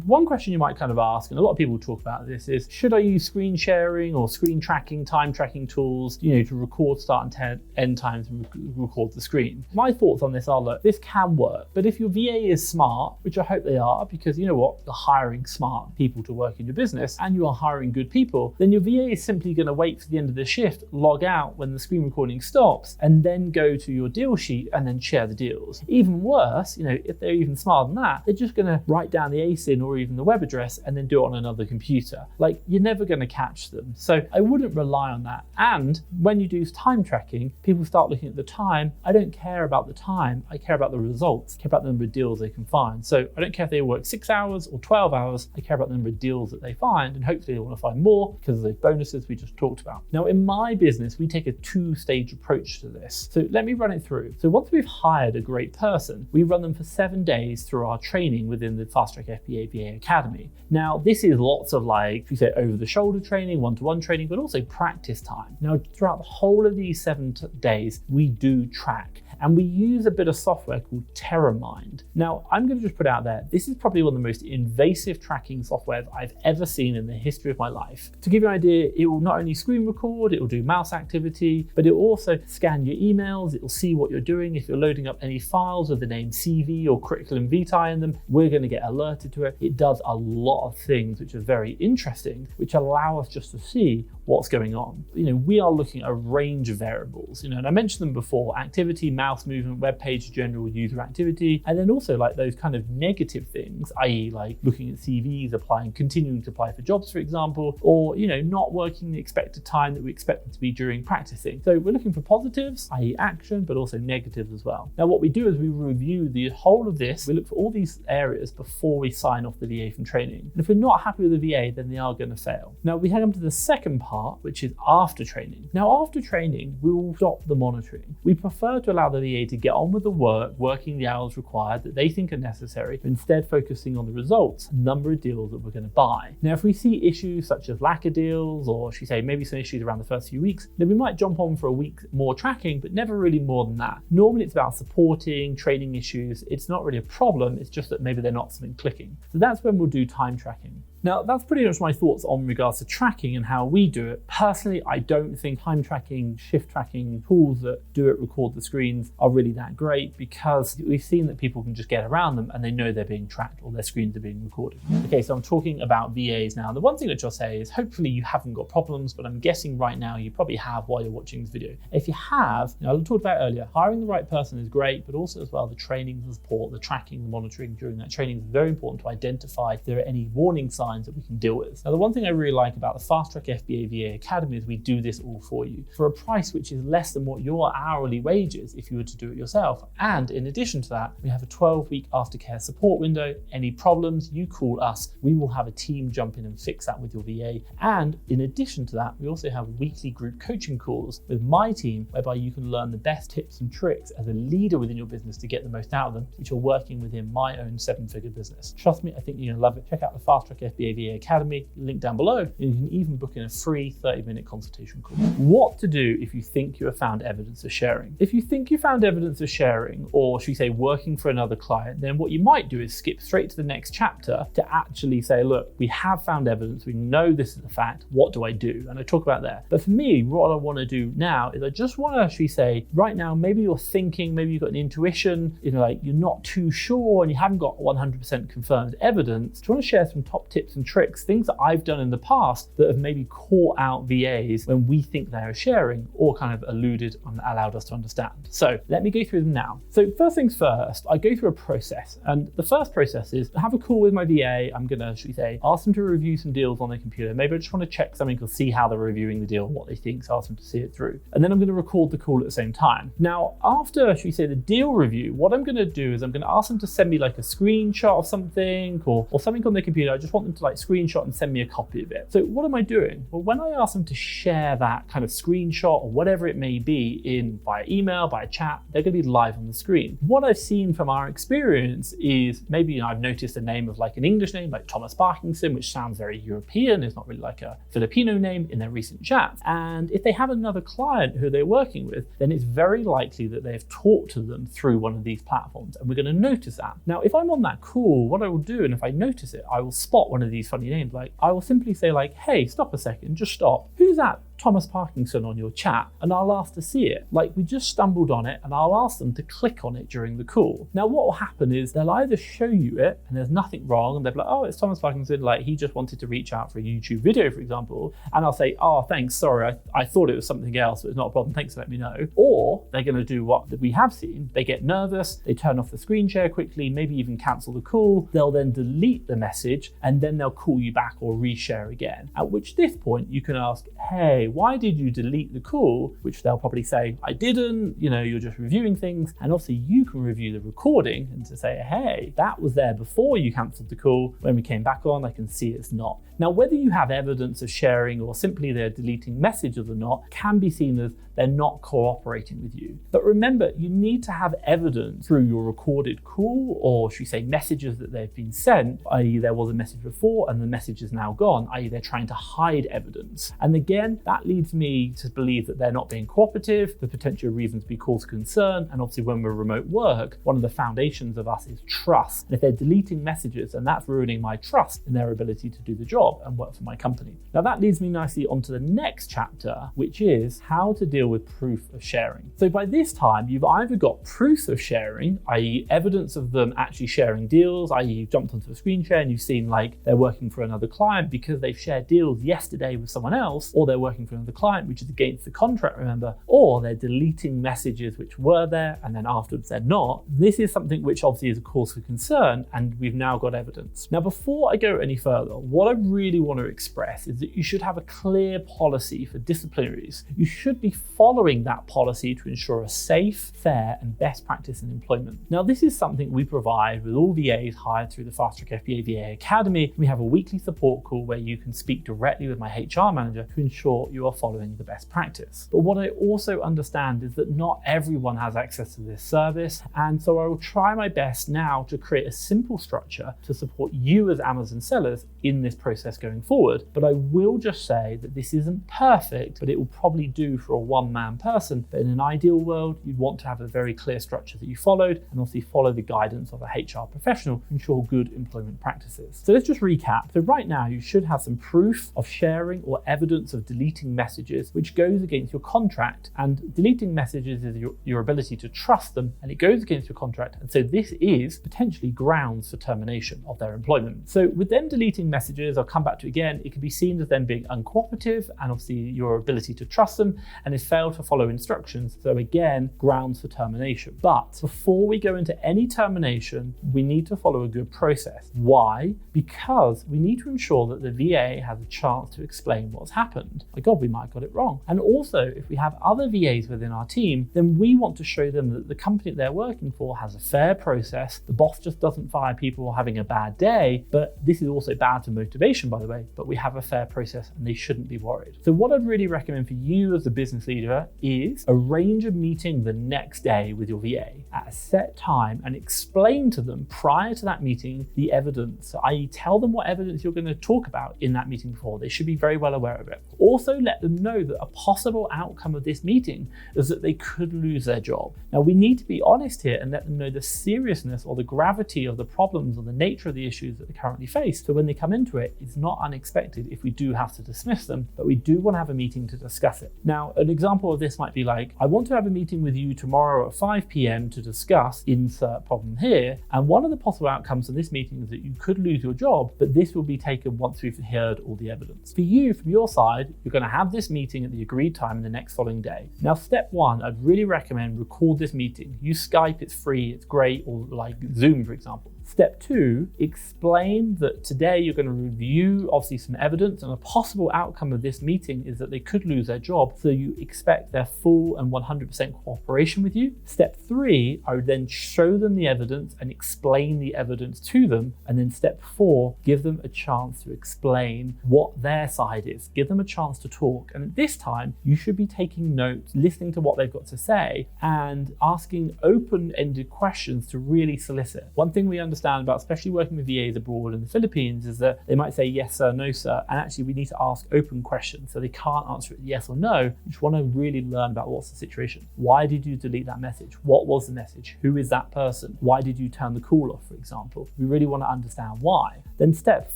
One question you might kind of ask, and a lot of people talk about this, is should I use screen sharing or screen tracking, time tracking tools, to record start and end times and record the screen? My thoughts on this are, look, this can work, but if your VA is smart, which I hope they are, because you know what, you're hiring smart people to work in your business and you are hiring good people, then your VA is simply going to wait for the end of the shift, log out when the screen recording stops, and then go to your deal sheet and then share the deals. Even worse, if they're even smarter than that, they're just going to write down the ASIN or even the web address and then do it on another computer. Like, you're never going to catch them. So I wouldn't rely on that. And when you do time tracking, people start looking at the time. I don't care about the time. I care about the results. I care about the number of deals they can find. So I don't care if they work 6 hours or 12 hours. I care about the number of deals that they find, and hopefully they want to find more because of those bonuses we just talked about. Now, in my business, we take a two-stage approach to this. So let me run it through. So once we've hired a great person, we run them for 7 days through our training within the Fast Track FBA VA Academy. Now, this is lots of over-the-shoulder training, one-to-one training, but also practice time. Now, throughout the whole of these 7 days, we do track. And we use a bit of software called TerraMind. Now, I'm going to just put out there, this is probably one of the most invasive tracking software I've ever seen in the history of my life. To give you an idea, it will not only screen record, it will do mouse activity, but it will also scan your emails, it will see what you're doing. If you're loading up any files with the name CV or curriculum vitae in them, we're going to get alerted to it. It does a lot of things which are very interesting, which allow us just to see what's going on. We are looking at a range of variables, and I mentioned them before: activity, mouse movement, web page general user activity, and then also like those kind of negative things, i.e. like looking at CVs, continuing to apply for jobs, for example, or not working the expected time that we expect them to be during practicing. So we're looking for positives, i.e. action, but also negatives as well. Now, what we do is we review the whole of this. We look for all these areas before we sign off the VA from training. And if we're not happy with the VA, then they are going to fail. Now, we head on to the second part, which is after training. Now, after training, we will stop the monitoring. We prefer to allow the VA to get on with the work, working the hours required that they think are necessary, instead focusing on the results, number of deals that we're going to buy. Now, if we see issues such as lack of deals, or should we say maybe some issues around the first few weeks, then we might jump on for a week more tracking, but never really more than that. Normally it's about supporting, training issues. It's not really a problem, it's just that maybe they're not something clicking. So that's when we'll do time tracking. Now, that's pretty much my thoughts on regards to tracking and how we do it. Personally, I don't think time tracking, shift tracking tools that do it, record the screens, are really that great, because we've seen that people can just get around them and they know they're being tracked or their screens are being recorded. Okay, so I'm talking about VAs now. The one thing that I'll say is hopefully you haven't got problems, but I'm guessing right now you probably have while you're watching this video. If you have, I talked about earlier, hiring the right person is great, but also as well the training, the support, the tracking, the monitoring during that training is very important to identify if there are any warning signs that we can deal with. Now, the one thing I really like about the Fast Track FBA VA Academy is we do this all for you for a price which is less than what your hourly wage is if you were to do it yourself. And in addition to that, we have a 12-week aftercare support window. Any problems, you call us. We will have a team jump in and fix that with your VA. And in addition to that, we also have weekly group coaching calls with my team, whereby you can learn the best tips and tricks as a leader within your business to get the most out of them, which are working within my own 7-figure business. Trust me, I think you're gonna love it. Check out the Fast Track FBA VA Academy, link down below, and you can even book in a free 30-minute consultation call. What to do if you think you have found evidence of sharing? If you think you found evidence of sharing, or should we say working for another client, then what you might do is skip straight to the next chapter to actually say, look, we have found evidence, we know this is a fact, what do I do? And I talk about that. But for me, what I want to do now is I just want to actually say, right now, maybe you're thinking, maybe you've got an intuition, like you're not too sure and you haven't got 100% confirmed evidence. I want to share some top tips and tricks, things that I've done in the past that have maybe caught out VAs when we think they are sharing, or kind of alluded and allowed us to understand. So let me go through them now. So first things first, I go through a process, and the first process is have a call with my VA. I'm gonna, should we say, ask them to review some deals on their computer. Maybe I just want to check something or see how they're reviewing the deal, what they think, so ask them to see it through. And then I'm going to record the call at the same time. Now, after, should we say, the deal review, what I'm going to do is I'm going to ask them to send me like a screenshot of something or something on their computer. I just want them to like screenshot and send me a copy of it. So what am I doing? Well, when I ask them to share that kind of screenshot or whatever it may be in via email, via chat, they're going to be live on the screen. What I've seen from our experience is maybe I've noticed a name of like an English name like Thomas Parkinson, which sounds very European. It's not really like a Filipino name in their recent chats. And if they have another client who they're working with, then it's very likely that they've talked to them through one of these platforms. And we're going to notice that. Now, if I'm on that call, what I will do, and if I notice it, I will spot one of these funny names. Like I will simply say like, hey, stop a second, just stop. Who's that Thomas Parkinson on your chat? And I'll ask to see it. Like we just stumbled on it, and I'll ask them to click on it during the call. Now what will happen is they'll either show you it and there's nothing wrong, and they'll be like, oh, it's Thomas Parkinson, like he just wanted to reach out for a YouTube video, for example. And I'll say, oh, thanks, sorry, I thought it was something else, but it's not a problem, thanks for letting me know. Or they're going to do what we have seen. They get nervous, they turn off the screen share quickly, maybe even cancel the call. They'll then delete the message, and then they'll call you back or reshare again. At which this point you can ask, hey, why did you delete the call? Which they'll probably say, I didn't, you're just reviewing things. And obviously you can review the recording and to say, hey, that was there before you cancelled the call. When we came back on, I can see it's not. Now, whether you have evidence of sharing or simply they're deleting messages or not can be seen as they're not cooperating with you. But remember, you need to have evidence through your recorded call, or should we say messages that they've been sent, i.e. there was a message before and the message is now gone, i.e. they're trying to hide evidence. And again, that leads me to believe that they're not being cooperative, the potential reasons to be cause for concern, and obviously when we're remote work, one of the foundations of us is trust. And if they're deleting messages, then that's ruining my trust in their ability to do the job and work for my company. Now that leads me nicely onto the next chapter, which is how to deal with proof of sharing. So by this time, you've either got proof of sharing, i.e. evidence of them actually sharing deals, i.e. you've jumped onto a screen share and you've seen like they're working for another client because they've shared deals yesterday with someone else, or they're working for another client, which is against the contract, remember, or they're deleting messages which were there and then afterwards they're not. This is something which obviously is a cause for concern, and we've now got evidence. Now, before I go any further, what I really want to express is that you should have a clear policy for disciplinaries. You should be following that policy to ensure a safe, fair, and best practice in employment. Now, this is something we provide with all VAs hired through the Fast Track FBA VA Academy. We have a weekly support call where you can speak directly with my HR manager to ensure you are following the best practice. But what I also understand is that not everyone has access to this service, and so I will try my best now to create a simple structure to support you as Amazon sellers in this process going forward. But I will just say that this isn't perfect, but it will probably do for a one-man person. But in an ideal world, you'd want to have a very clear structure that you followed, and obviously follow the guidance of a HR professional to ensure good employment practices. So let's just recap. So right now, you should have some proof of sharing or evidence of deleting messages, which goes against your contract. And deleting messages is your ability to trust them, and it goes against your contract. And so this is potentially grounds for termination of their employment. So with them deleting messages, I'll come back to it again, it can be seen as them being uncooperative, and obviously your ability to trust them, and is failed to follow instructions. So again, grounds for termination. But before we go into any termination, we need to follow a good process. Why? Because we need to ensure that the VA has a chance to explain what's happened. My God, we might have got it wrong. And also, if we have other VAs within our team, then we want to show them that the company that they're working for has a fair process. The boss just doesn't fire people having a bad day, but this is also bad for motivation, by the way, but we have a fair process and they shouldn't be worried. So what I'd really recommend for you as a business leader is arrange a meeting the next day with your VA at a set time and explain to them prior to that meeting the evidence, i.e. tell them what evidence you're going to talk about in that meeting before. They should be very well aware of it. Also let them know that a possible outcome of this meeting is that they could lose their job. Now we need to be honest here and let them know the seriousness or the gravity of the problems or the nature of the issues that they currently face. So when they come into it, it's not unexpected if we do have to dismiss them, but we do want to have a meeting to discuss it. Now, an example of this might be like, I want to have a meeting with you tomorrow at 5 p.m. to discuss insert problem here. And one of the possible outcomes of this meeting is that you could lose your job, but this will be taken once we've heard all the evidence. For you, from your side, you're going to have this meeting at the agreed time the next following day. Now, step one, I'd really recommend record this meeting. Use Skype, it's free, it's great, or like Zoom, for example. Step 2, explain that today you're going to review obviously some evidence, and a possible outcome of this meeting is that they could lose their job, so you expect their full and 100% cooperation with you. Step 3, I would then show them the evidence and explain the evidence to them. And then step 4, give them a chance to explain what their side is. Give them a chance to talk. And at this time, you should be taking notes, listening to what they've got to say, and asking open-ended questions to really solicit. One thing we understand about, especially working with VAs abroad in the Philippines, is that they might say yes sir, no sir, and actually we need to ask open questions, so they can't answer it yes or no. You just want to really learn about what's the situation. Why did you delete that message? What was the message? Who is that person? Why did you turn the call off, for example? We really want to understand why. Then step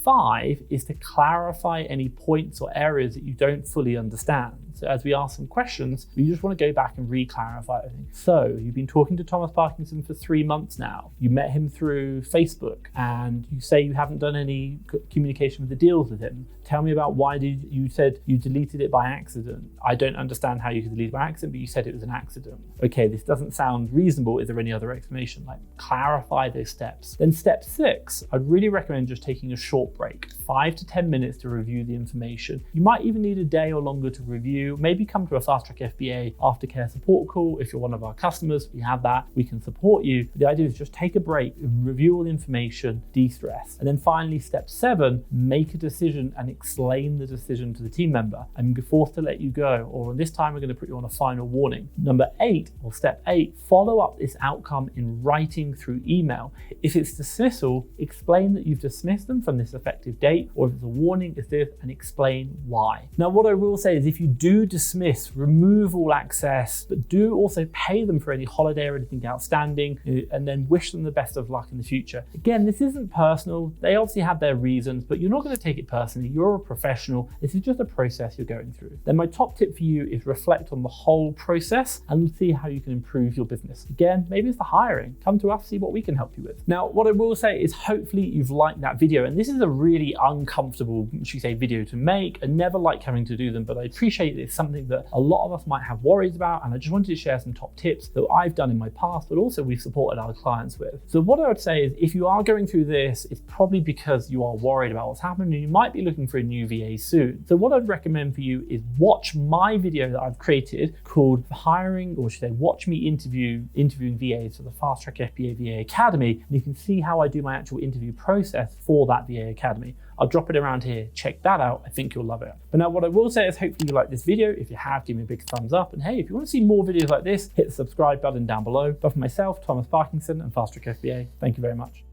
5 is to clarify any points or areas that you don't fully understand. So as we ask some questions, we just want to go back and re-clarify everything. So you've been talking to Thomas Parkinson for 3 months now. You met him through Facebook, and you say you haven't done any communication with the deals with him. Tell me about why you said you deleted it by accident. I don't understand how you could delete it by accident, but you said it was an accident. Okay, this doesn't sound reasonable. Is there any other explanation? Like, clarify those steps. Then step 6, I'd really recommend just taking a short break, 5 to 10 minutes to review the information. You might even need a day or longer to review. Maybe come to a Fast Track FBA aftercare support call. If you're one of our customers, we have that. We can support you. But the idea is just take a break, review all the information, de-stress. And then finally, step 7, make a decision and explain the decision to the team member. I'm forced to let you go, or this time we're going to put you on a final warning. Number 8, or step 8, follow up this outcome in writing through email. If it's dismissal, explain that you've dismissed them from this effective date, or if it's a warning, is this, and explain why. Now, what I will say is if you do dismiss, remove all access, but do also pay them for any holiday or anything outstanding, and then wish them the best of luck in the future. Again, this isn't personal. They obviously have their reasons, but you're not going to take it personally. You're a professional. This is just a process you're going through. Then my top tip for you is reflect on the whole process and see how you can improve your business. Again, maybe it's the hiring. Come to us, see what we can help you with. Now, what I will say is hopefully you've liked that video, and this is a really uncomfortable, should we say, video to make. I never like having to do them, but I appreciate it's something that a lot of us might have worries about, and I just wanted to share some top tips that I've done in my past, but also we've supported our clients with. So what I would say is if you are going through this, it's probably because you are worried about what's happening, and you might be looking for a new VA soon. So what I'd recommend for you is watch my video that I've created called Hiring, or should I say, watch me interviewing VAs for the Fast Track FBA VA Academy, and you can see how I do my actual interview process for that VA Academy. I'll drop it around here. Check that out. I think you'll love it. But now what I will say is hopefully you like this video. If you have, give me a big thumbs up. And hey, if you want to see more videos like this, hit the subscribe button down below. But for myself, Thomas Parkinson, and Fast Track FBA, thank you very much.